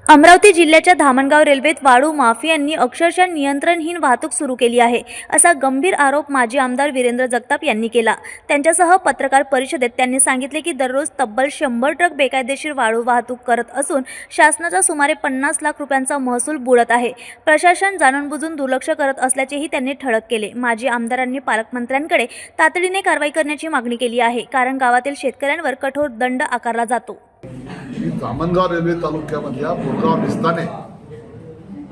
अमरावती जिल्ह्याच्या धामणगाव रेल्वेत वाळू माफियांनी अक्षरशः नियंत्रणहीन वाहतूक सुरू केली आहे, असा गंभीर आरोप माजी आमदार वीरेंद्र जगताप यांनी केला। त्यांच्यासह पत्रकार परिषदेत त्यांनी सांगितले की दररोज तब्बल 100 ट्रक बेकायदेशीर वाळू वाहतूक करत असून शासनाचा सुमारे 50 लाख रुपयांचा महसूल बुडत आहे। प्रशासन जाणूनबुजून दुर्लक्ष करत असल्याचेही त्यांनी ठळक केले। माजी आमदारांनी पालकमंत्र्यांकडे तातडीने कारवाई करण्याची मागणी केली आहे, कारण गावातील शेतकऱ्यांवर कठोर दंड आकारला जातो। धामणगाव रेल्वे तालुक्यामधल्या बोरगाव निस्ताने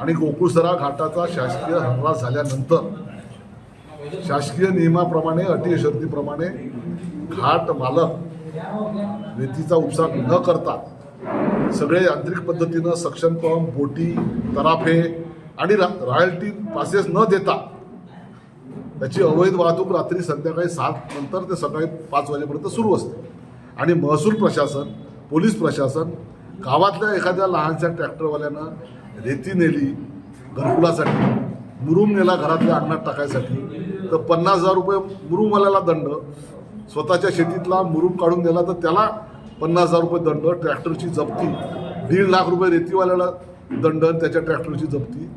आणि गोकुळसरा घाटाचा शासकीय हद्दपार झाल्यानंतर शासकीय नियमाप्रमाणे अटी शर्तीप्रमाणे घाट मालक रेतीचा उपसा न करता सगळे यांत्रिक पद्धतीनं सक्शन पंप, बोटी, तराफे आणि रॉयल्टी पासेस न देता त्याची अवैध वाहतूक रात्री संध्याकाळी 7 नंतर ते सकाळी 5 वाजेपर्यंत सुरू असते। आणि महसूल प्रशासन, पोलीस प्रशासन गावातल्या एखाद्या लहानशा ट्रॅक्टरवाल्यानं रेती नेली घरकुलासाठी, मुरुम नेला घरातल्या अन्नात टाकायसाठी, तर 50,000 रुपये मुरुमवाल्याला दंड, स्वतःच्या शेतीतला मुरुम काढून दिला तर त्याला 50,000 रुपये दंड, ट्रॅक्टरची जप्ती, 1.5 लाख रुपये रेतीवाल्याला दंड, त्याच्या ट्रॅक्टरची जप्ती।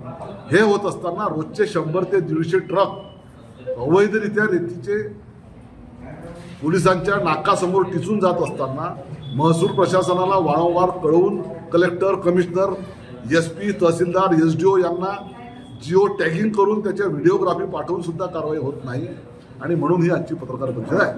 हे होत असताना रोजचे 100 ते 150 ट्रक अवैधरित्या रेतीचे पोलिसांच्या नाकासमोर टिचून जात असताना महसूल प्रशासनाला वारंवार कळवून कलेक्टर, कमिशनर, SP, तहसीलदार, SDO यांना जिओ टॅगिंग करून त्याच्या व्हिडिओग्राफी पाठवून सुद्धा कारवाई होत नाही। आणि म्हणून ही आजची पत्रकार परिषद आहे।